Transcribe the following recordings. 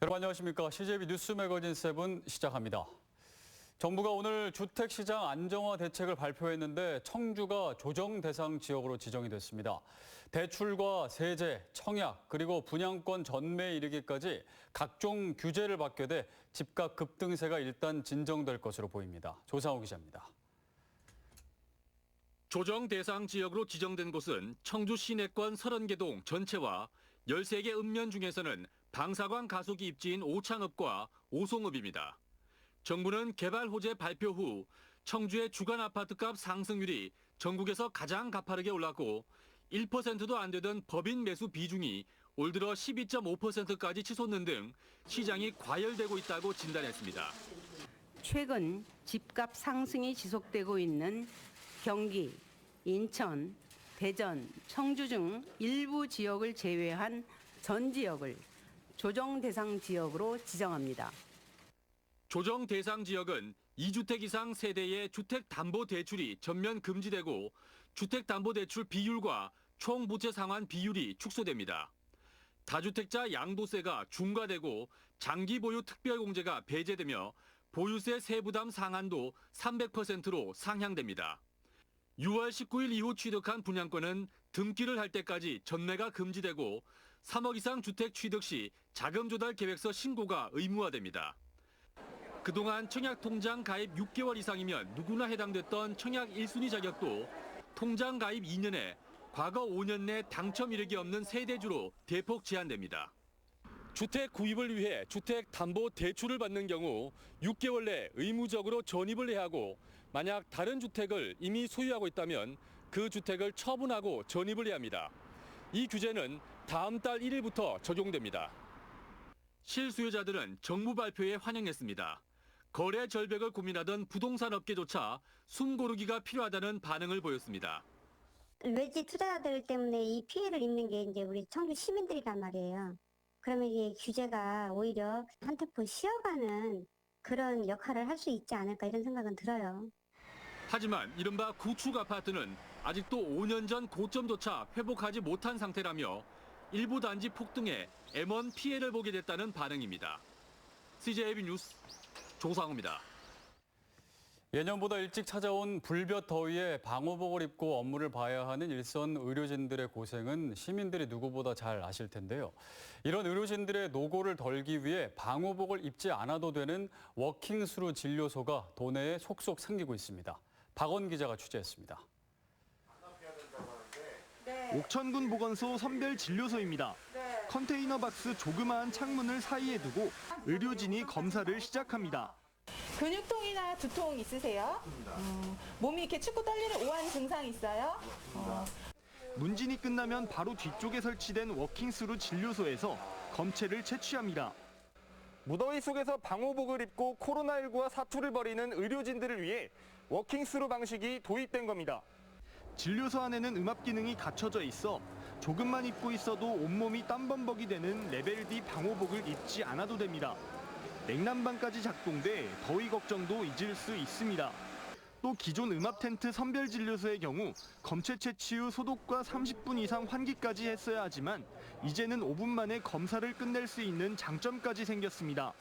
여러분 안녕하십니까. CJB 뉴스 매거진 7 시작합니다. 정부가 오늘 주택시장 안정화 대책을 발표했는데 청주가 조정 대상 지역으로 지정이 됐습니다. 대출과 세제, 청약, 그리고 분양권 전매에 이르기까지 각종 규제를 받게 돼 집값 급등세가 일단 진정될 것으로 보입니다. 조상호 기자입니다. 조정 대상 지역으로 지정된 곳은 청주 시내권 30개 동 전체와 13개 읍면 중에서는 방사광 가속이 입지인 오창읍과 오송읍입니다. 정부는 개발 호재 발표 후 청주의 주간 아파트값 상승률이 전국에서 가장 가파르게 올랐고 1%도 안 되던 법인 매수 비중이 올 들어 12.5%까지 치솟는 등 시장이 과열되고 있다고 진단했습니다. 최근 집값 상승이 지속되고 있는 경기, 인천, 대전, 청주 등 일부 지역을 제외한 전 지역을 조정 대상 지역으로 지정합니다. 조정 대상 지역은 2주택 이상 세대의 주택담보대출이 전면 금지되고 주택담보대출 비율과 총 부채 상환 비율이 축소됩니다. 다주택자 양도세가 중과되고 장기 보유 특별공제가 배제되며 보유세 세부담 상한도 300%로 상향됩니다. 6월 19일 이후 취득한 분양권은 등기를 할 때까지 전매가 금지되고 3억 이상 주택 취득 시 자금 조달 계획서 신고가 의무화됩니다. 그동안 청약통장 가입 6개월 이상이면 누구나 해당됐던 청약 1순위 자격도 통장 가입 2년에 과거 5년 내 당첨 이력이 없는 세대주로 대폭 제한됩니다. 주택 구입을 위해 주택담보대출을 받는 경우 6개월 내 의무적으로 전입을 해야 하고 만약 다른 주택을 이미 소유하고 있다면 그 주택을 처분하고 전입을 해야 합니다. 이 규제는 다음 달 1일부터 적용됩니다. 실수요자들은 정부 발표에 환영했습니다. 거래 절벽을 고민하던 부동산 업계조차 숨 고르기가 필요하다는 반응을 보였습니다. 외지 투자자들 때문에 이 피해를 입는 게 이제 우리 청주 시민들이란 말이에요. 그러면 이 규제가 오히려 한테포 쉬어가는 그런 역할을 할 수 있지 않을까 이런 생각은 들어요. 하지만 이른바 구축 아파트는 아직도 5년 전 고점조차 회복하지 못한 상태라며 일부 단지 폭등에 M1 피해를 보게 됐다는 반응입니다. CJB 뉴스 조상호입니다. 예년보다 일찍 찾아온 불볕 더위에 방호복을 입고 업무를 봐야 하는 일선 의료진들의 고생은 시민들이 누구보다 잘 아실 텐데요. 이런 의료진들의 노고를 덜기 위해 방호복을 입지 않아도 되는 워킹스루 진료소가 도내에 속속 생기고 있습니다. 박원 기자가 취재했습니다. 옥천군 보건소 선별진료소입니다. 컨테이너 박스 조그마한 창문을 사이에 두고 의료진이 검사를 시작합니다. 근육통이나 두통 있으세요? 몸이 이렇게 춥고 떨리는 오한 증상 있어요? 문진이 끝나면 바로 뒤쪽에 설치된 워킹스루 진료소에서 검체를 채취합니다. 무더위 속에서 방호복을 입고 코로나19와 사투를 벌이는 의료진들을 위해 워킹스루 방식이 도입된 겁니다. 진료소 안에는 음압 기능이 갖춰져 있어 조금만 입고 있어도 온몸이 땀범벅이 되는 레벨 D 방호복을 입지 않아도 됩니다. 냉난방까지 작동돼 더위 걱정도 잊을 수 있습니다. 또 기존 음압 텐트 선별진료소의 경우 검체 채취 후 소독과 30분 이상 환기까지 했어야 하지만 이제는 5분 만에 검사를 끝낼 수 있는 장점까지 생겼습니다.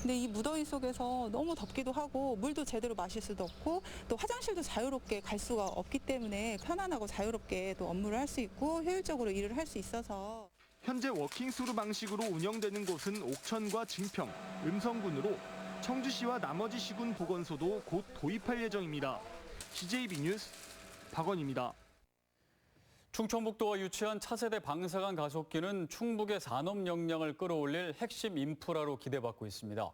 근데 이 무더위 속에서 너무 덥기도 하고 물도 제대로 마실 수도 없고 또 화장실도 자유롭게 갈 수가 없기 때문에 편안하고 자유롭게 또 업무를 할 수 있고 효율적으로 일을 할 수 있어서 현재 워킹스루 방식으로 운영되는 곳은 옥천과 증평, 음성군으로 청주시와 나머지 시군 보건소도 곧 도입할 예정입니다. CJB 뉴스 박원입니다. 충청북도가 유치한 차세대 방사관 가속기는 충북의 산업 역량을 끌어올릴 핵심 인프라로 기대받고 있습니다.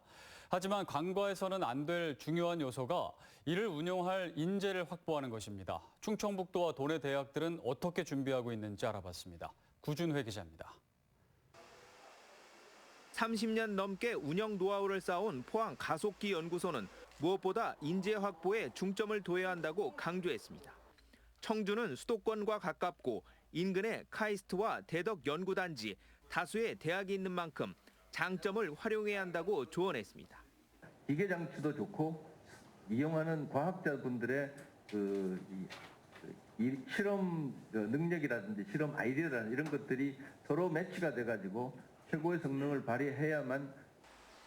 하지만 관과에서는 안 될 중요한 요소가 이를 운영할 인재를 확보하는 것입니다. 충청북도와 도내 대학들은 어떻게 준비하고 있는지 알아봤습니다. 구준회 기자입니다. 30년 넘게 운영 노하우를 쌓아온 포항 가속기 연구소는 무엇보다 인재 확보에 중점을 둬야 한다고 강조했습니다. 청주는 수도권과 가깝고 인근에 카이스트와 대덕 연구단지, 다수의 대학이 있는 만큼 장점을 활용해야 한다고 조언했습니다. 기계 장치도 좋고 이용하는 과학자분들의 실험 능력이라든지 실험 아이디어라든지 이런 것들이 서로 매치가 돼가지고 최고의 성능을 발휘해야만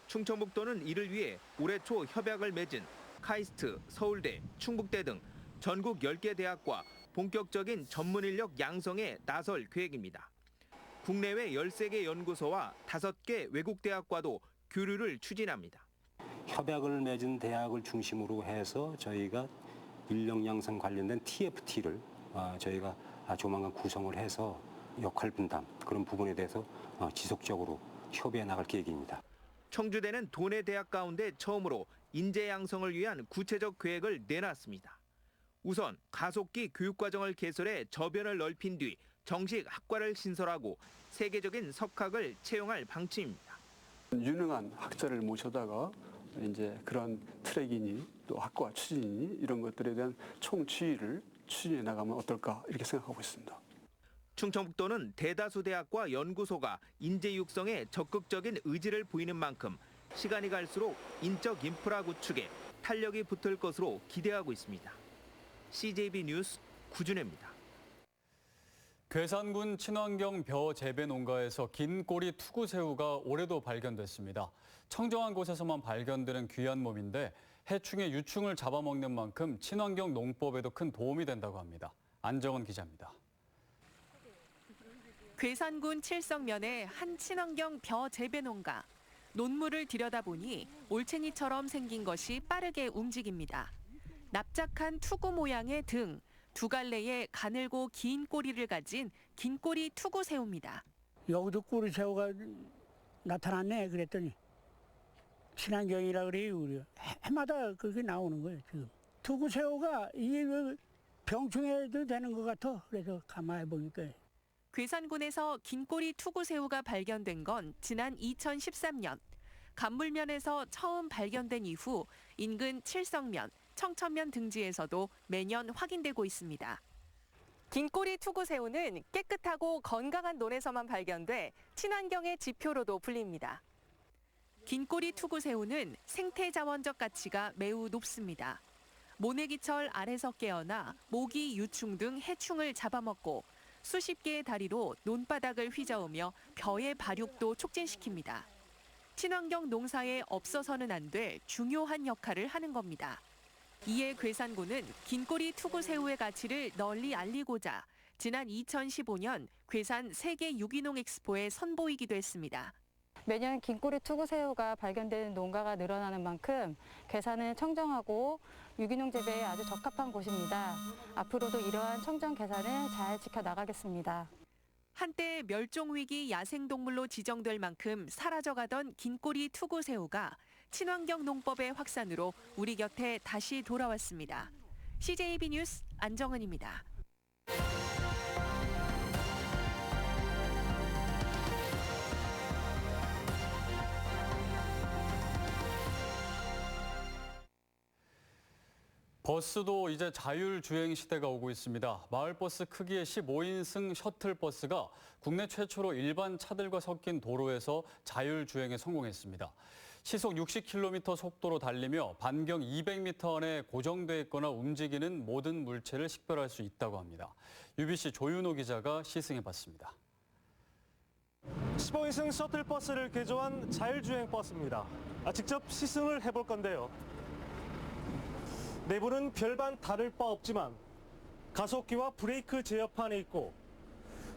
충청북도는 이를 위해 올해 초 협약을 맺은 카이스트, 서울대, 충북대 등 전국 10개 대학과 본격적인 전문 인력 양성에 나설 계획입니다. 국내외 13개 연구소와 5개 외국 대학과도 교류를 추진합니다. 협약을 맺은 대학을 중심으로 해서 저희가 인력 양성 관련된 TFT를 저희가 조만간 구성을 해서 역할 분담 그런 부분에 대해서 지속적으로 협의해 나갈 계획입니다. 청주대는 도내 대학 가운데 처음으로 인재 양성을 위한 구체적 계획을 내놨습니다. 우선 가속기 교육과정을 개설해 저변을 넓힌 뒤 정식 학과를 신설하고 세계적인 석학을 채용할 방침입니다. 유능한 학자를 모셔다가 이제 그런 트랙이니 또 학과 추진이니 이런 것들에 대한 총추이를 추진해 나가면 어떨까 이렇게 생각하고 있습니다. 충청북도는 대다수 대학과 연구소가 인재 육성에 적극적인 의지를 보이는 만큼 시간이 갈수록 인적 인프라 구축에 탄력이 붙을 것으로 기대하고 있습니다. CJB 뉴스 구준혜입니다. 괴산군 친환경 벼 재배 농가에서 긴 꼬리 투구새우가 올해도 발견됐습니다. 청정한 곳에서만 발견되는 귀한 몸인데 해충의 유충을 잡아먹는 만큼 친환경 농법에도 큰 도움이 된다고 합니다. 안정원 기자입니다. 괴산군 칠성면의 한 친환경 벼 재배 농가. 논물을 들여다보니 올챙이처럼 생긴 것이 빠르게 움직입니다. 납작한 투구 모양의 등, 두 갈래의 가늘고 긴 꼬리를 가진 긴꼬리 투구새우입니다. 여기도 꼬리새우가 나타났네 그랬더니 친환경이라 그래요. 우리 해마다 그렇게 나오는 거예요 지금. 투구새우가 이게 병충해도 되는 것 같아. 그래서 가만히 보니까. 괴산군에서 긴꼬리 투구새우가 발견된 건 지난 2013년. 간물면에서 처음 발견된 이후 인근 칠성면, 청천면 등지에서도 매년 확인되고 있습니다. 긴꼬리 투구새우는 깨끗하고 건강한 논에서만 발견돼 친환경의 지표로도 불립니다. 긴꼬리 투구새우는 생태자원적 가치가 매우 높습니다. 모내기철 아래서 깨어나 모기, 유충 등 해충을 잡아먹고 수십 개의 다리로 논바닥을 휘저으며 벼의 발육도 촉진시킵니다. 친환경 농사에 없어서는 안 될 중요한 역할을 하는 겁니다. 이에 괴산군은 긴꼬리 투구새우의 가치를 널리 알리고자 지난 2015년 괴산 세계 유기농 엑스포에 선보이기도 했습니다. 매년 긴꼬리 투구새우가 발견되는 농가가 늘어나는 만큼 괴산은 청정하고 유기농 재배에 아주 적합한 곳입니다. 앞으로도 이러한 청정 괴산을 잘 지켜나가겠습니다. 한때 멸종위기 야생동물로 지정될 만큼 사라져가던 긴꼬리 투구새우가 친환경 농법의 확산으로 우리 곁에 다시 돌아왔습니다. CJB 뉴스 안정은입니다. 버스도 이제 자율주행 시대가 오고 있습니다. 마을버스 크기의 15인승 셔틀버스가 국내 최초로 일반 차들과 섞인 도로에서 자율주행에 성공했습니다. 시속 60km 속도로 달리며 반경 200m 안에 고정돼 있거나 움직이는 모든 물체를 식별할 수 있다고 합니다. UBC 조윤호 기자가 시승해봤습니다. 15인승 셔틀버스를 개조한 자율주행 버스입니다. 직접 시승을 해볼 건데요. 내부는 별반 다를 바 없지만 가속기와 브레이크 제어판이 있고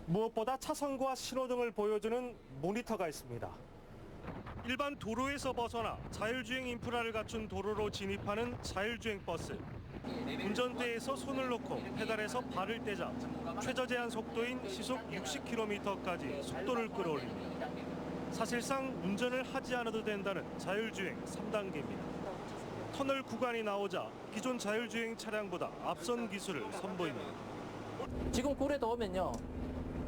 무엇보다 차선과 신호등을 보여주는 모니터가 있습니다. 일반 도로에서 벗어나 자율주행 인프라를 갖춘 도로로 진입하는 자율주행 버스. 운전대에서 손을 놓고 페달에서 발을 떼자 최저 제한 속도인 시속 60km까지 속도를 끌어올립니다. 사실상 운전을 하지 않아도 된다는 자율주행 3단계입니다. 터널 구간이 나오자 기존 자율주행 차량보다 앞선 기술을 선보입니다. 지금 굴에도 오면요.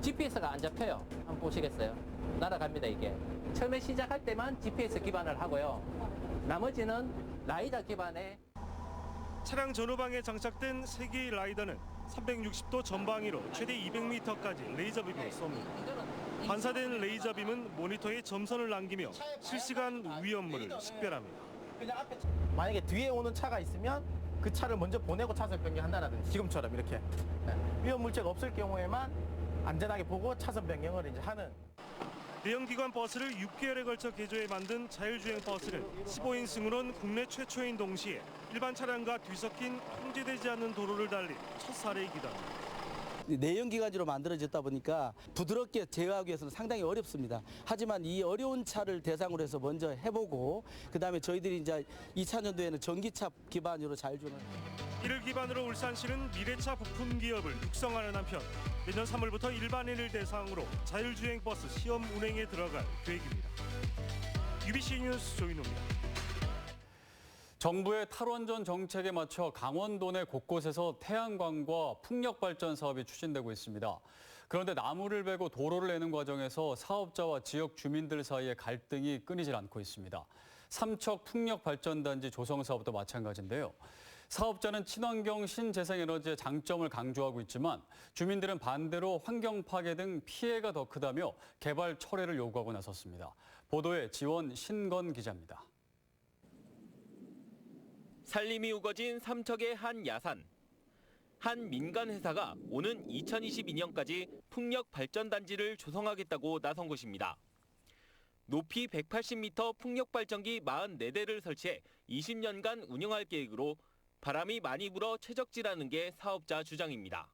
GPS가 안 잡혀요. 한번 보시겠어요? 날아갑니다, 이게. 처음에 시작할 때만 GPS 기반을 하고요. 나머지는 라이다 기반에. 차량 전후방에 장착된 3개의 라이더는 360도 전방위로 최대 200m까지 레이저빔을 쏩니다. 반사된 레이저빔은 모니터에 점선을 남기며 실시간 위험물을 식별합니다. 만약에 뒤에 오는 차가 있으면 그 차를 먼저 보내고 차선 변경한다든지 지금처럼 이렇게 위험 물체가 없을 경우에만 안전하게 보고 차선 변경을 이제 하는. 내연기관 버스를 6개월에 걸쳐 개조해 만든 자율주행 버스는 15인승으론 국내 최초인 동시에 일반 차량과 뒤섞인 통제되지 않는 도로를 달린 첫 사례이기도 합니다. 내연기관지로 만들어졌다 보니까 부드럽게 제어하기 위해서는 상당히 어렵습니다. 하지만 이 어려운 차를 대상으로 해서 먼저 해보고 그다음에 저희들이 이제 2000년도에는 전기차 기반으로 자율주행을 이를 기반으로 울산시는 미래차 부품 기업을 육성하는 한편 내년 3월부터 일반인을 대상으로 자율주행 버스 시험 운행에 들어갈 계획입니다. UBC 뉴스 조인호입니다. 정부의 탈원전 정책에 맞춰 강원도 내 곳곳에서 태양광과 풍력 발전 사업이 추진되고 있습니다. 그런데 나무를 베고 도로를 내는 과정에서 사업자와 지역 주민들 사이의 갈등이 끊이질 않고 있습니다. 삼척 풍력 발전단지 조성 사업도 마찬가지인데요. 사업자는 친환경 신재생에너지의 장점을 강조하고 있지만 주민들은 반대로 환경 파괴 등 피해가 더 크다며 개발 철회를 요구하고 나섰습니다. 보도에 지원 신건 기자입니다. 산림이 우거진 삼척의 한 야산. 한 민간 회사가 오는 2022년까지 풍력 발전단지를 조성하겠다고 나선 곳입니다. 높이 180m 풍력 발전기 44대를 설치해 20년간 운영할 계획으로 바람이 많이 불어 최적지라는 게 사업자 주장입니다.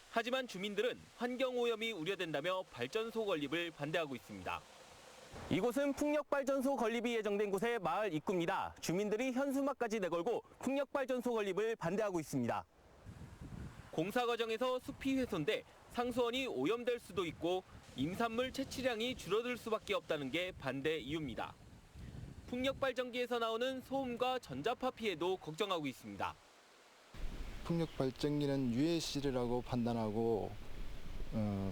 하지만 주민들은 환경오염이 우려된다며 발전소 건립을 반대하고 있습니다. 이곳은 풍력발전소 건립이 예정된 곳의 마을 입구입니다. 주민들이 현수막까지 내걸고 풍력발전소 건립을 반대하고 있습니다. 공사 과정에서 숲이 훼손돼 상수원이 오염될 수도 있고 임산물 채취량이 줄어들 수밖에 없다는 게 반대 이유입니다. 풍력발전기에서 나오는 소음과 전자파 피해도 걱정하고 있습니다. 풍력발전기는 유해 시설이라고 판단하고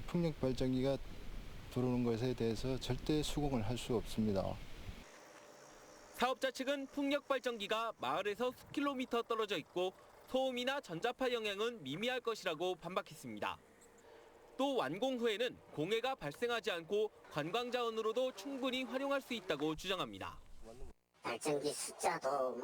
풍력발전기가 들어오는 것에 대해서 절대 수긍을 할 수 없습니다. 사업자 측은 풍력발전기가 마을에서 수킬로미터 떨어져 있고 소음이나 전자파 영향은 미미할 것이라고 반박했습니다. 또 완공 후에는 공해가 발생하지 않고 관광 자원으로도 충분히 활용할 수 있다고 주장합니다. 발전기 숫자도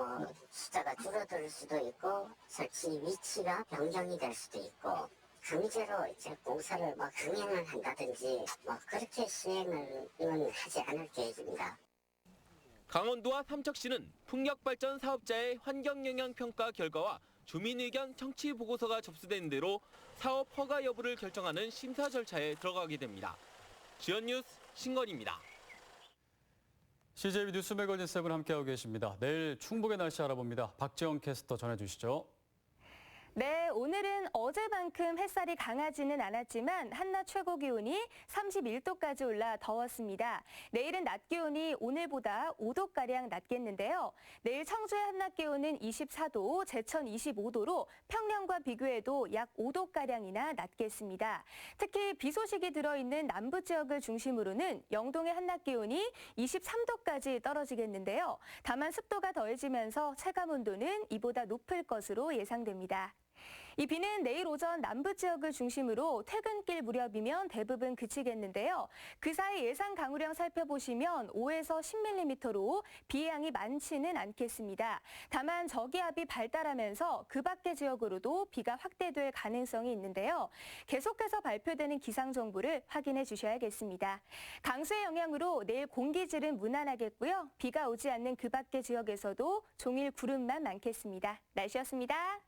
숫자가 줄어들 수도 있고 설치 위치가 변경이 될 수도 있고 강제로 이제 공사를 강행을 한다든지 그렇게 시행은 하지 않을 계획입니다. 강원도와 삼척시는 풍력발전 사업자의 환경영향평가 결과와 주민의견 청취 보고서가 접수된 대로 사업 허가 여부를 결정하는 심사 절차에 들어가게 됩니다. 지연뉴스 신건입니다. CJB 뉴스 매거진 7 함께하고 계십니다. 내일 충북의 날씨 알아봅니다. 박지영 캐스터 전해주시죠. 네, 오늘은 어제만큼 햇살이 강하지는 않았지만 한낮 최고 기온이 31도까지 올라 더웠습니다. 내일은 낮 기온이 오늘보다 5도가량 낮겠는데요. 내일 청주의 한낮 기온은 24도, 제천 25도로 평년과 비교해도 약 5도가량이나 낮겠습니다. 특히 비 소식이 들어있는 남부 지역을 중심으로는 영동의 한낮 기온이 23도까지 떨어지겠는데요. 다만 습도가 더해지면서 체감온도는 이보다 높을 것으로 예상됩니다. 이 비는 내일 오전 남부 지역을 중심으로 퇴근길 무렵이면 대부분 그치겠는데요. 그 사이 예상 강우량 살펴보시면 5에서 10mm로 비의 양이 많지는 않겠습니다. 다만 저기압이 발달하면서 그 밖의 지역으로도 비가 확대될 가능성이 있는데요. 계속해서 발표되는 기상정보를 확인해 주셔야겠습니다. 강수의 영향으로 내일 공기질은 무난하겠고요. 비가 오지 않는 그 밖의 지역에서도 종일 구름만 많겠습니다. 날씨였습니다.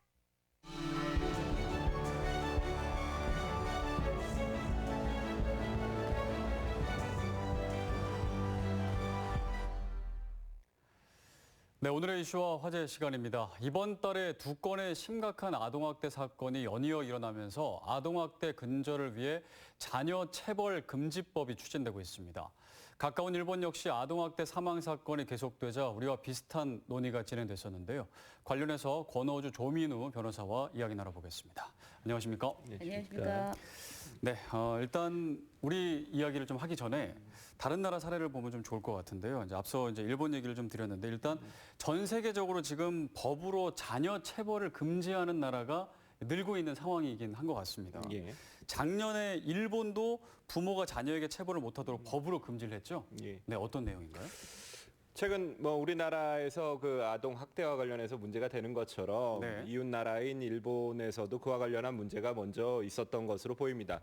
네, 오늘의 이슈와 화제 시간입니다. 이번 달에 2건의 심각한 아동학대 사건이 연이어 일어나면서 아동학대 근절을 위해 자녀 체벌 금지법이 추진되고 있습니다. 가까운 일본 역시 아동학대 사망 사건이 계속되자 우리와 비슷한 논의가 진행됐었는데요. 관련해서 권오주 조민우 변호사와 이야기 나눠보겠습니다. 안녕하십니까? 안녕하십니까? 네, 일단 우리 이야기를 좀 하기 전에 다른 나라 사례를 보면 좀 좋을 것 같은데요. 앞서 일본 얘기를 좀 드렸는데 일단 전 세계적으로 지금 법으로 자녀 체벌을 금지하는 나라가 늘고 있는 상황이긴 한 것 같습니다. 예. 작년에 일본도 부모가 자녀에게 체벌을 못하도록 법으로 금지를 했죠. 예. 네, 어떤 내용인가요? 최근 우리나라에서 그 아동 학대와 관련해서 문제가 되는 것처럼 네. 이웃 나라인 일본에서도 그와 관련한 문제가 먼저 있었던 것으로 보입니다.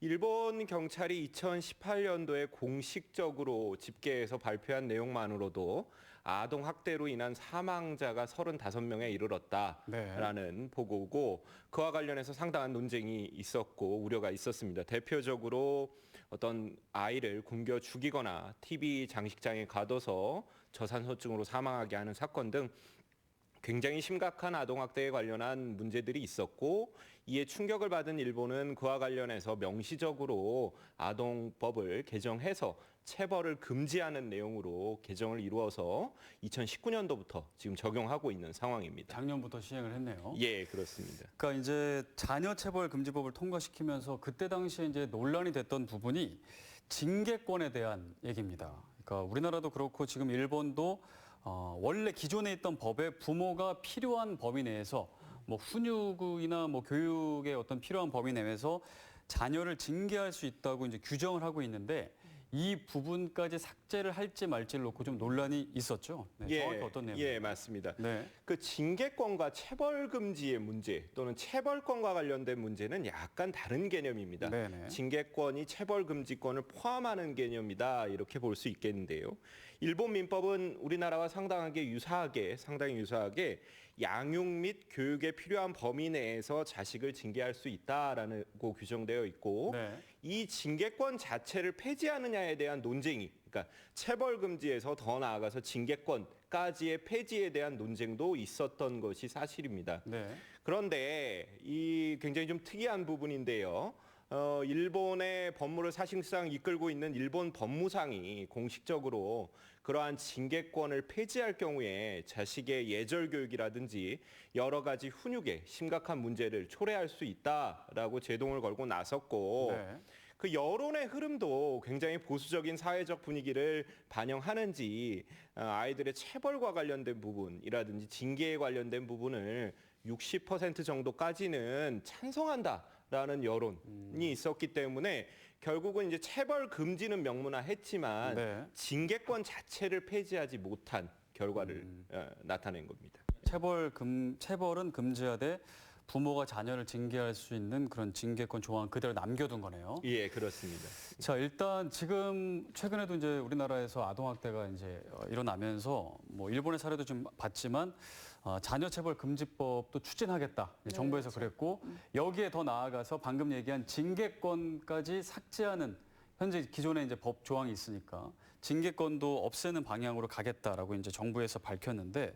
일본 경찰이 2018년도에 공식적으로 집계해서 발표한 내용만으로도 아동 학대로 인한 사망자가 35명에 이르렀다라는 보고고, 그와 관련해서 상당한 논쟁이 있었고 우려가 있었습니다. 대표적으로 어떤 아이를 굶겨 죽이거나 TV 장식장에 가둬서 저산소증으로 사망하게 하는 사건 등 굉장히 심각한 아동학대에 관련한 문제들이 있었고, 이에 충격을 받은 일본은 그와 관련해서 명시적으로 아동법을 개정해서 체벌을 금지하는 내용으로 개정을 이루어서 2019년도부터 지금 적용하고 있는 상황입니다. 작년부터 시행을 했네요. 예, 그렇습니다. 그러니까 이제 자녀 체벌 금지법을 통과시키면서 그때 당시에 이제 논란이 됐던 부분이 징계권에 대한 얘기입니다. 그러니까 우리나라도 그렇고 지금 일본도 원래 기존에 있던 법에 부모가 필요한 범위 내에서 뭐 훈육이나 뭐 교육의 어떤 필요한 범위 내에서 자녀를 징계할 수 있다고 이제 규정을 하고 있는데, 이 부분까지 삭제를 할지 말지를 놓고 좀 논란이 있었죠. 네, 정확히 어떤 내용이에요? 예, 맞습니다. 네. 그 징계권과 체벌 금지의 문제 또는 체벌권과 관련된 문제는 약간 다른 개념입니다. 네네. 징계권이 체벌 금지권을 포함하는 개념이다, 이렇게 볼 수 있겠는데요. 일본 민법은 우리나라와 상당히 유사하게 양육 및 교육에 필요한 범위 내에서 자식을 징계할 수 있다라고 규정되어 있고, 이 징계권 자체를 폐지하느냐에 대한 논쟁이, 그러니까 체벌 금지에서 더 나아가서 징계권까지의 폐지에 대한 논쟁도 있었던 것이 사실입니다. 그런데 이 굉장히 좀 특이한 부분인데요. 일본의 법무를 사실상 이끌고 있는 일본 법무상이 공식적으로 그러한 징계권을 폐지할 경우에 자식의 예절 교육이라든지 여러 가지 훈육에 심각한 문제를 초래할 수 있다라고 제동을 걸고 나섰고, 그 여론의 흐름도 굉장히 보수적인 사회적 분위기를 반영하는지 아이들의 체벌과 관련된 부분이라든지 징계에 관련된 부분을 60% 정도까지는 찬성한다라는 여론이 있었기 때문에 결국은 이제 체벌 금지는 명문화했지만 징계권 자체를 폐지하지 못한 결과를 나타낸 겁니다. 체벌은 금지하되 부모가 자녀를 징계할 수 있는 그런 징계권 조항 그대로 남겨둔 거네요. 예, 그렇습니다. 자, 일단 지금 최근에도 이제 우리나라에서 아동학대가 이제 일어나면서 뭐 일본의 사례도 좀 봤지만 자녀 체벌 금지법도 추진하겠다. 정부에서 그랬고, 여기에 더 나아가서 방금 얘기한 징계권까지 삭제하는, 현재 기존에 이제 법 조항이 있으니까 징계권도 없애는 방향으로 가겠다라고 이제 정부에서 밝혔는데,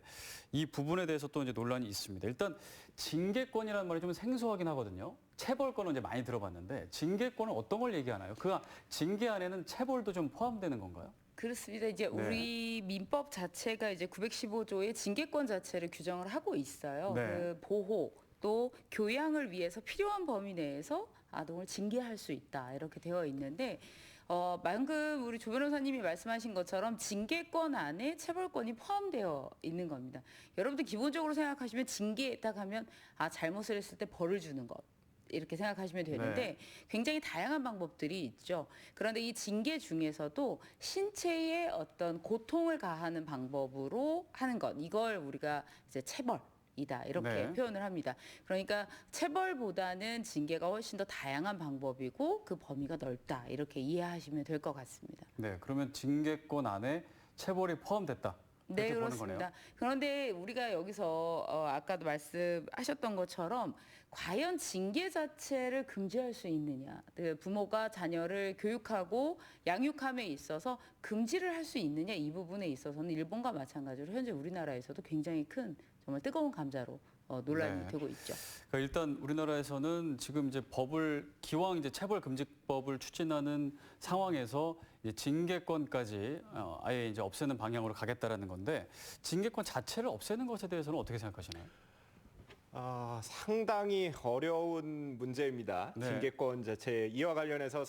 이 부분에 대해서 또 이제 논란이 있습니다. 일단 징계권이라는 말이 좀 생소하긴 하거든요. 체벌권은 이제 많이 들어봤는데 징계권은 어떤 걸 얘기하나요? 그 징계 안에는 체벌도 좀 포함되는 건가요? 그렇습니다. 이제 우리 민법 자체가 이제 915조의 징계권 자체를 규정을 하고 있어요. 그 보호 또 교양을 위해서 필요한 범위 내에서 아동을 징계할 수 있다, 이렇게 되어 있는데, 방금 우리 조 변호사님이 말씀하신 것처럼 징계권 안에 체벌권이 포함되어 있는 겁니다. 여러분들 기본적으로 생각하시면 징계 딱 하면 잘못을 했을 때 벌을 주는 것, 이렇게 생각하시면 되는데 굉장히 다양한 방법들이 있죠. 그런데 이 징계 중에서도 신체에 어떤 고통을 가하는 방법으로 하는 것, 이걸 우리가 이제 체벌이다, 이렇게 표현을 합니다. 그러니까 체벌보다는 징계가 훨씬 더 다양한 방법이고 그 범위가 넓다, 이렇게 이해하시면 될 것 같습니다. 네, 그러면 징계권 안에 체벌이 포함됐다. 네, 그렇습니다. 그런데 우리가 여기서 아까도 말씀하셨던 것처럼 과연 징계 자체를 금지할 수 있느냐, 부모가 자녀를 교육하고 양육함에 있어서 금지를 할 수 있느냐, 이 부분에 있어서는 일본과 마찬가지로 현재 우리나라에서도 굉장히 큰 정말 뜨거운 감자로 논란이 되고 있죠. 그러니까 일단 우리나라에서는 지금 이제 기왕 이제 체벌 금지법을 추진하는 상황에서 이제 징계권까지 아예 이제 없애는 방향으로 가겠다라는 건데, 징계권 자체를 없애는 것에 대해서는 어떻게 생각하시나요? 상당히 어려운 문제입니다. 징계권 자체, 이와 관련해서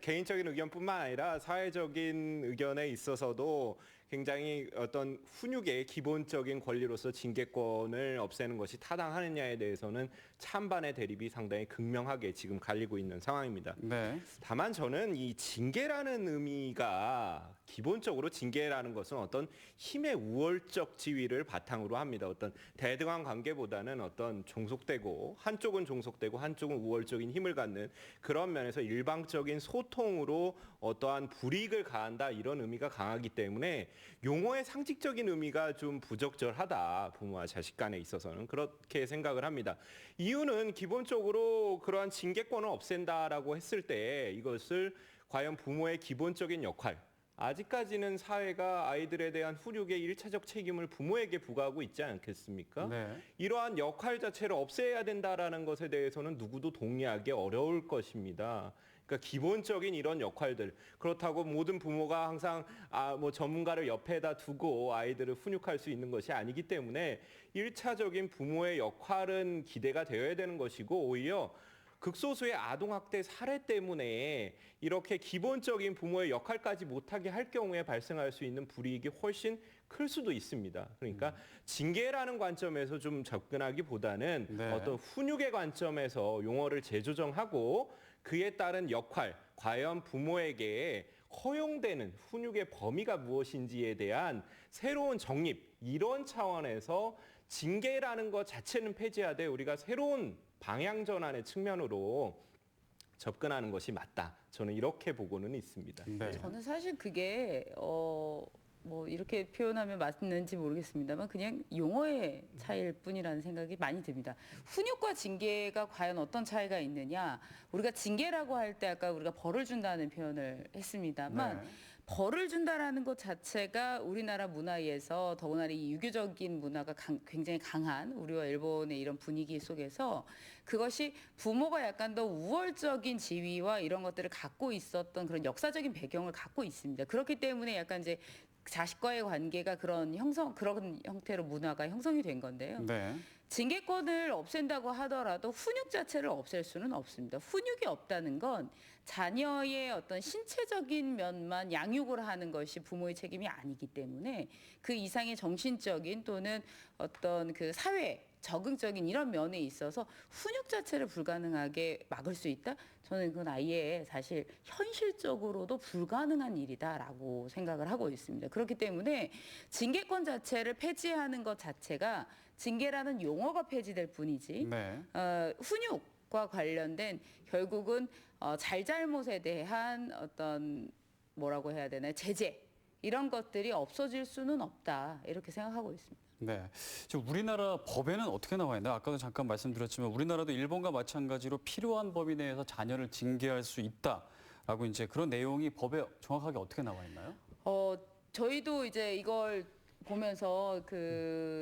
개인적인 의견뿐만 아니라 사회적인 의견에 있어서도 굉장히 어떤 훈육의 기본적인 권리로서 징계권을 없애는 것이 타당하느냐에 대해서는 찬반의 대립이 상당히 극명하게 지금 갈리고 있는 상황입니다. 네. 다만 저는 이 징계라는 의미가 기본적으로 징계라는 것은 어떤 힘의 우월적 지위를 바탕으로 합니다. 어떤 대등한 관계보다는 어떤 종속되고 한쪽은 종속되고 한쪽은 우월적인 힘을 갖는 그런 면에서 일방적인 소통으로 어떠한 불이익을 가한다 이런 의미가 강하기 때문에 용어의 상식적인 의미가 좀 부적절하다. 부모와 자식 간에 있어서는 그렇게 생각을 합니다. 이유는 기본적으로 그러한 징계권을 없앤다라고 했을 때 이것을 과연 부모의 기본적인 역할 아직까지는 사회가 아이들에 대한 훈육의 일차적 책임을 부모에게 부과하고 있지 않겠습니까? 네. 이러한 역할 자체를 없애야 된다라는 것에 대해서는 누구도 동의하기 어려울 것입니다. 그러니까 기본적인 이런 역할들 그렇다고 모든 부모가 항상 뭐 전문가를 옆에다 두고 아이들을 훈육할 수 있는 것이 아니기 때문에 일차적인 부모의 역할은 기대가 되어야 되는 것이고 오히려 극소수의 아동학대 사례 때문에 이렇게 기본적인 부모의 역할까지 못하게 할 경우에 발생할 수 있는 불이익이 훨씬 클 수도 있습니다. 그러니까 징계라는 관점에서 좀 접근하기보다는 네. 어떤 훈육의 관점에서 용어를 재조정하고 그에 따른 역할, 과연 부모에게 허용되는 훈육의 범위가 무엇인지에 대한 새로운 정립, 이런 차원에서 징계라는 것 자체는 폐지하되 우리가 새로운 방향 전환의 측면으로 접근하는 것이 맞다. 저는 이렇게 보고는 있습니다. 네. 저는 사실 그게 뭐 이렇게 표현하면 맞는지 모르겠습니다만 그냥 용어의 차이일 뿐이라는 생각이 많이 듭니다. 훈육과 징계가 과연 어떤 차이가 있느냐? 우리가 징계라고 할 때 아까 우리가 벌을 준다는 표현을 했습니다만 네. 벌을 준다라는 것 자체가 우리나라 문화에서 더구나 이 유교적인 문화가 굉장히 강한 우리와 일본의 이런 분위기 속에서 그것이 부모가 약간 더 우월적인 지위와 이런 것들을 갖고 있었던 그런 역사적인 배경을 갖고 있습니다. 그렇기 때문에 약간 이제 자식과의 관계가 그런 형태로 문화가 형성이 된 건데요. 네. 징계권을 없앤다고 하더라도 훈육 자체를 없앨 수는 없습니다. 훈육이 없다는 건 자녀의 어떤 신체적인 면만 양육을 하는 것이 부모의 책임이 아니기 때문에 그 이상의 정신적인 또는 어떤 그 사회 적응적인 이런 면에 있어서 훈육 자체를 불가능하게 막을 수 있다? 저는 그건 아예 사실 현실적으로도 불가능한 일이다라고 생각을 하고 있습니다. 그렇기 때문에 징계권 자체를 폐지하는 것 자체가 징계라는 용어가 폐지될 뿐이지 네. 훈육과 관련된 결국은 잘잘못에 대한 어떤 뭐라고 해야 되나요? 제재 이런 것들이 없어질 수는 없다 이렇게 생각하고 있습니다. 네. 지금 우리나라 법에는 어떻게 나와 있나요? 아까도 잠깐 말씀드렸지만 우리나라도 일본과 마찬가지로 필요한 범위 내에서 자녀를 징계할 수 있다라고 이제 그런 내용이 법에 정확하게 어떻게 나와 있나요? 저희도 이제 이걸 보면서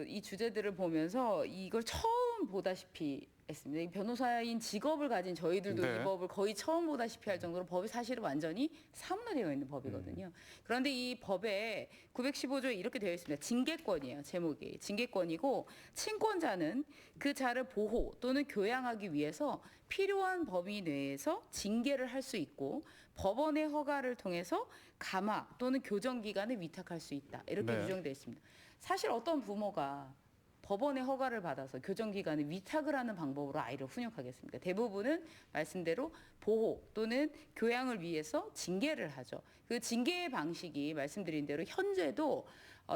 이 주제들을 보면서 이걸 처음 보다시피 했습니다. 이 변호사인 직업을 가진 저희들도 네. 이 법을 거의 처음 보다시피 할 정도로 법이 사실은 완전히 사문화되어 있는 법이거든요. 그런데 이 법에 915조에 이렇게 되어 있습니다. 징계권이에요. 제목이. 징계권이고 친권자는 그 자를 보호 또는 교양하기 위해서 필요한 범위 내에서 징계를 할 수 있고 법원의 허가를 통해서 감화 또는 교정기관에 위탁할 수 있다. 이렇게 네. 규정되어 있습니다. 사실 어떤 부모가 법원의 허가를 받아서 교정기관에 위탁을 하는 방법으로 아이를 훈육하겠습니까? 대부분은 말씀대로 보호 또는 교양을 위해서 징계를 하죠. 그 징계의 방식이 말씀드린 대로 현재도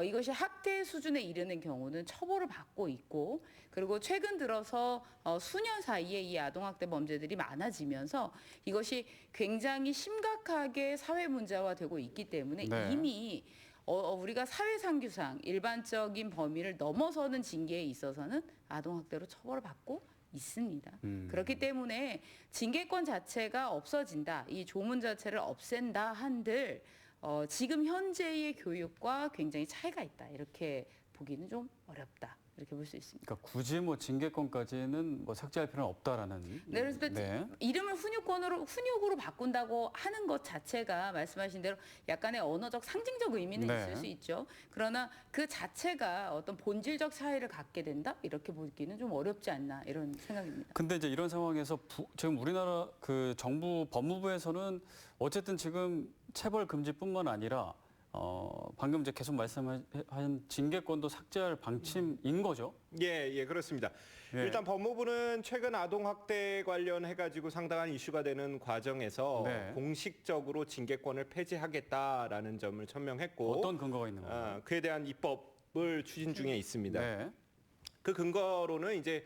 이것이 학대 수준에 이르는 경우는 처벌을 받고 있고 그리고 최근 들어서 수년 사이에 이 아동학대 범죄들이 많아지면서 이것이 굉장히 심각하게 사회 문제화 되고 있기 때문에 네. 이미 우리가 사회상규상 일반적인 범위를 넘어서는 징계에 있어서는 아동학대로 처벌을 받고 있습니다. 그렇기 때문에 징계권 자체가 없어진다, 이 조문 자체를 없앤다 한들 지금 현재의 교육과 굉장히 차이가 있다. 이렇게 보기는 좀 어렵다. 이렇게 볼 수 있습니다. 그러니까 굳이 뭐 징계권까지는 뭐 삭제할 필요는 없다라는. 네, 그래서 이름을 훈육으로 바꾼다고 하는 것 자체가 말씀하신 대로 약간의 언어적 상징적 의미는 네. 있을 수 있죠. 그러나 그 자체가 어떤 본질적 차이를 갖게 된다 이렇게 보기는 좀 어렵지 않나 이런 생각입니다. 근데 이제 이런 상황에서 지금 우리나라 그 정부 법무부에서는 어쨌든 지금 체벌 금지뿐만 아니라 방금 이제 계속 말씀하신 징계권도 삭제할 방침인 거죠? 예, 그렇습니다. 예. 일단 법무부는 최근 아동학대 관련해가지고 상당한 이슈가 되는 과정에서 네. 공식적으로 징계권을 폐지하겠다라는 점을 천명했고 어떤 근거가 있는 건가요? 그에 대한 입법을 추진 중에 있습니다. 네. 그 근거로는 이제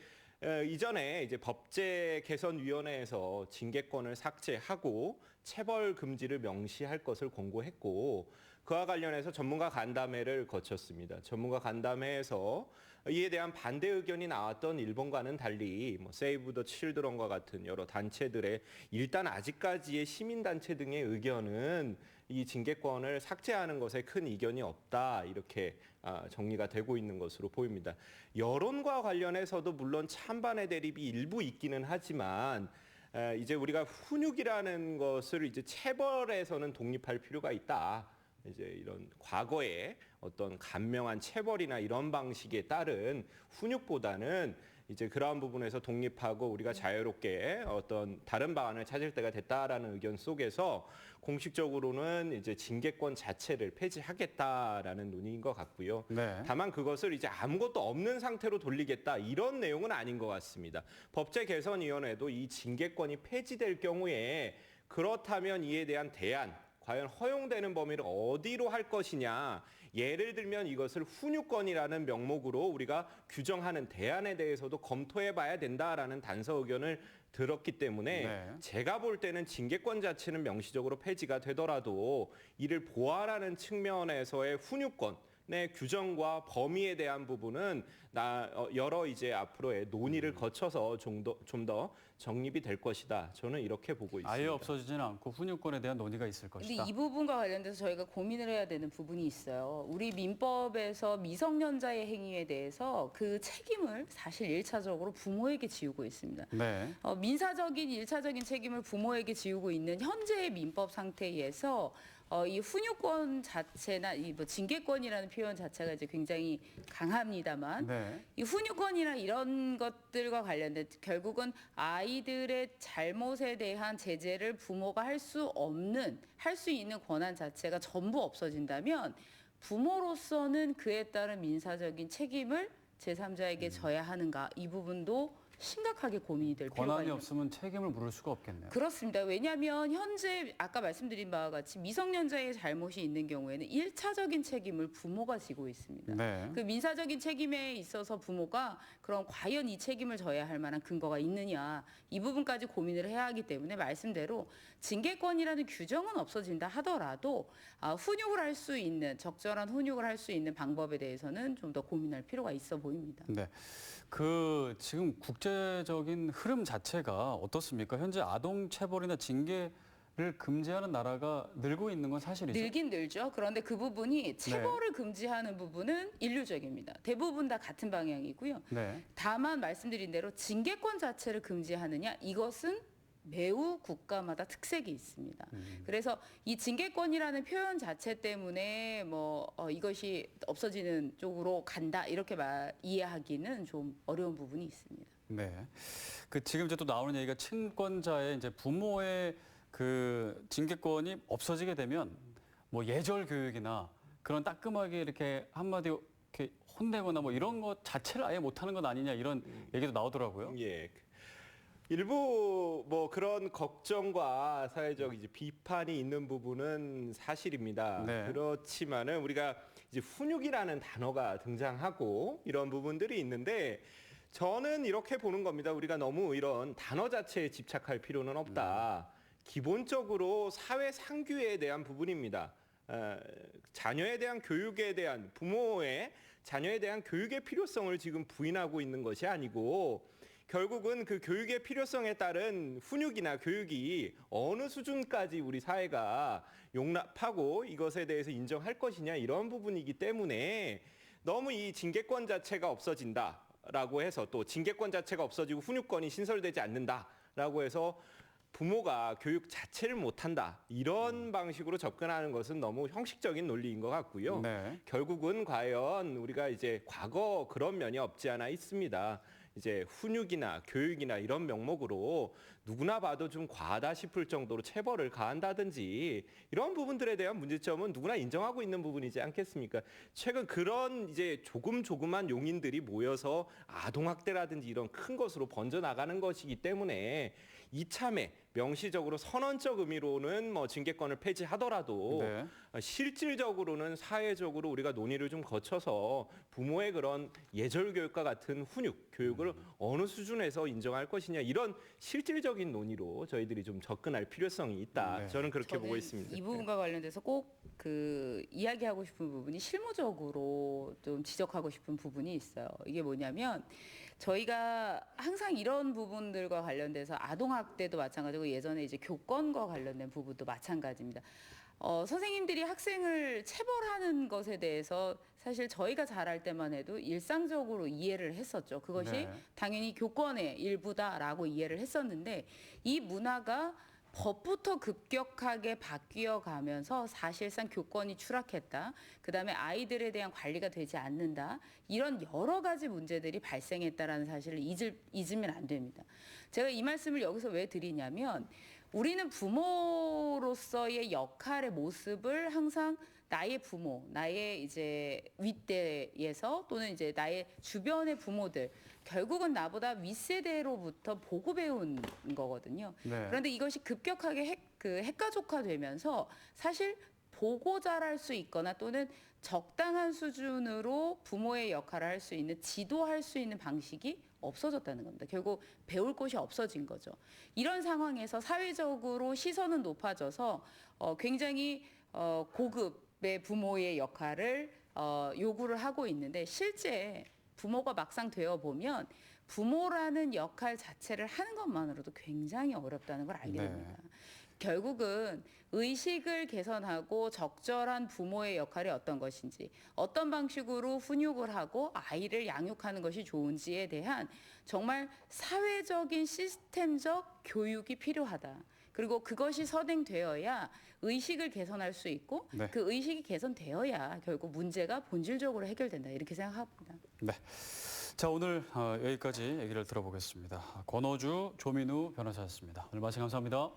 이전에 이제 법제개선위원회에서 징계권을 삭제하고 체벌 금지를 명시할 것을 권고했고 그와 관련해서 전문가 간담회를 거쳤습니다. 전문가 간담회에서 이에 대한 반대 의견이 나왔던 일본과는 달리 세이브 더 칠드런과 같은 여러 단체들의 일단 아직까지의 시민단체 등의 의견은 이 징계권을 삭제하는 것에 큰 이견이 없다 이렇게 정리가 되고 있는 것으로 보입니다. 여론과 관련해서도 물론 찬반의 대립이 일부 있기는 하지만 이제 우리가 훈육이라는 것을 이제 체벌에서는 독립할 필요가 있다. 이제 이런 과거의 어떤 간명한 체벌이나 이런 방식에 따른 훈육보다는 이제 그러한 부분에서 독립하고 우리가 자유롭게 어떤 다른 방안을 찾을 때가 됐다라는 의견 속에서 공식적으로는 이제 징계권 자체를 폐지하겠다라는 논의인 것 같고요. 네. 다만 그것을 이제 아무것도 없는 상태로 돌리겠다 이런 내용은 아닌 것 같습니다. 법제개선위원회도 이 징계권이 폐지될 경우에 그렇다면 이에 대한 대안 과연 허용되는 범위를 어디로 할 것이냐. 예를 들면 이것을 훈육권이라는 명목으로 우리가 규정하는 대안에 대해서도 검토해 봐야 된다라는 단서 의견을 들었기 때문에 네. 제가 볼 때는 징계권 자체는 명시적으로 폐지가 되더라도 이를 보완하는 측면에서의 훈육권의 규정과 범위에 대한 부분은 여러 이제 앞으로의 논의를 거쳐서 좀 더 정립이 될 것이다. 저는 이렇게 보고 있습니다. 아예 없어지지는 않고 훈육권에 대한 논의가 있을 것이다. 근데 이 부분과 관련돼서 저희가 고민을 해야 되는 부분이 있어요. 우리 민법에서 미성년자의 행위에 대해서 그 책임을 사실 1차적으로 부모에게 지우고 있습니다. 네. 민사적인 1차적인 책임을 부모에게 지우고 있는 현재의 민법 상태에서 이 훈육권 자체나 이 징계권이라는 표현 자체가 이제 굉장히 강합니다만 네. 이 훈육권이나 이런 것들과 관련된 결국은 아이들의 잘못에 대한 제재를 부모가 할 수 있는 권한 자체가 전부 없어진다면 부모로서는 그에 따른 민사적인 책임을 제3자에게 져야 하는가 이 부분도 심각하게 고민이 될 필요가 권한이 있는 없으면 책임을 물을 수가 없겠네요. 그렇습니다. 왜냐하면 현재 아까 말씀드린 바와 같이 미성년자의 잘못이 있는 경우에는 1차적인 책임을 부모가 지고 있습니다. 네. 그 민사적인 책임에 있어서 부모가 그럼 과연 이 책임을 져야 할 만한 근거가 있느냐 이 부분까지 고민을 해야 하기 때문에 말씀대로 징계권이라는 규정은 없어진다 하더라도 훈육을 할 수 있는 적절한 훈육을 할 수 있는 방법에 대해서는 좀 더 고민할 필요가 있어 보입니다. 네. 지금 국제적인 흐름 자체가 어떻습니까? 현재 아동 체벌이나 징계를 금지하는 나라가 늘고 있는 건 사실이죠? 늘긴 늘죠. 그런데 그 부분이 체벌을 금지하는 부분은 인류적입니다. 대부분 다 같은 방향이고요. 네. 다만 말씀드린 대로 징계권 자체를 금지하느냐 이것은 매우 국가마다 특색이 있습니다. 그래서 이 징계권이라는 표현 자체 때문에 이것이 없어지는 쪽으로 간다 이렇게 이해하기는 좀 어려운 부분이 있습니다. 네. 지금 이제 또 나오는 얘기가 친권자의 이제 부모의 그 징계권이 없어지게 되면 예절 교육이나 그런 따끔하게 이렇게 한마디 이렇게 혼내거나 이런 것 자체를 아예 못하는 것 아니냐 이런 얘기도 나오더라고요. 예. 일부 그런 걱정과 사회적 이제 비판이 있는 부분은 사실입니다. 네. 그렇지만은 우리가 이제 훈육이라는 단어가 등장하고 이런 부분들이 있는데 저는 이렇게 보는 겁니다. 우리가 너무 이런 단어 자체에 집착할 필요는 없다. 기본적으로 사회 상규에 대한 부분입니다. 자녀에 대한 교육에 대한 부모의 자녀에 대한 교육의 필요성을 지금 부인하고 있는 것이 아니고 결국은 그 교육의 필요성에 따른 훈육이나 교육이 어느 수준까지 우리 사회가 용납하고 이것에 대해서 인정할 것이냐 이런 부분이기 때문에 너무 이 징계권 자체가 없어진다라고 해서 또 징계권 자체가 없어지고 훈육권이 신설되지 않는다라고 해서 부모가 교육 자체를 못한다 이런 방식으로 접근하는 것은 너무 형식적인 논리인 것 같고요. 네. 결국은 과연 우리가 이제 과거 그런 면이 없지 않아 있습니다. 이제 훈육이나 교육이나 이런 명목으로 누구나 봐도 좀 과하다 싶을 정도로 체벌을 가한다든지 이런 부분들에 대한 문제점은 누구나 인정하고 있는 부분이지 않겠습니까? 최근 그런 이제 조그만 용인들이 모여서 아동학대라든지 이런 큰 것으로 번져나가는 것이기 때문에 이참에 명시적으로 선언적 의미로는 뭐 징계권을 폐지하더라도 네. 실질적으로는 사회적으로 우리가 논의를 좀 거쳐서 부모의 그런 예절 교육과 같은 훈육 교육을 어느 수준에서 인정할 것이냐 이런 실질적인 논의로 저희들이 좀 접근할 필요성이 있다. 네. 저는 그렇게 보고 저는 있습니다. 이 부분과 관련돼서 꼭 그 이야기하고 싶은 부분이 실무적으로 좀 지적하고 싶은 부분이 있어요. 이게 뭐냐면 저희가 항상 이런 부분들과 관련돼서 아동학대도 마찬가지고 예전에 이제 교권과 관련된 부분도 마찬가지입니다. 선생님들이 학생을 체벌하는 것에 대해서 사실 저희가 자랄 때만 해도 일상적으로 이해를 했었죠. 그것이 네. 당연히 교권의 일부다라고 이해를 했었는데 이 문화가 법부터 급격하게 바뀌어 가면서 사실상 교권이 추락했다. 그다음에 아이들에 대한 관리가 되지 않는다. 이런 여러 가지 문제들이 발생했다라는 사실을 잊으면 안 됩니다. 제가 이 말씀을 여기서 왜 드리냐면 우리는 부모로서의 역할의 모습을 항상 나의 부모, 나의 이제 윗대에서 또는 이제 나의 주변의 부모들, 결국은 나보다 윗세대로부터 보고 배운 거거든요. 네. 그런데 이것이 급격하게 핵가족화되면서 사실 보고 자랄 수 있거나 또는 적당한 수준으로 부모의 역할을 할 수 있는, 지도할 수 있는 방식이 없어졌다는 겁니다. 결국 배울 곳이 없어진 거죠. 이런 상황에서 사회적으로 시선은 높아져서 굉장히 고급의 부모의 역할을 요구를 하고 있는데 실제 부모가 막상 되어 보면 부모라는 역할 자체를 하는 것만으로도 굉장히 어렵다는 걸 알게 네. 됩니다. 결국은 의식을 개선하고 적절한 부모의 역할이 어떤 것인지, 어떤 방식으로 훈육을 하고 아이를 양육하는 것이 좋은지에 대한 정말 사회적인 시스템적 교육이 필요하다. 그리고 그것이 선행되어야 의식을 개선할 수 있고 네. 그 의식이 개선되어야 결국 문제가 본질적으로 해결된다. 이렇게 생각합니다. 네. 자, 오늘 여기까지 얘기를 들어보겠습니다. 권호주, 조민우 변호사였습니다. 오늘 말씀 감사합니다.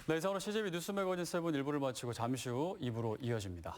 네, 이상으로 CJB 뉴스 매거진 7 1부를 마치고 잠시 후 2부로 이어집니다.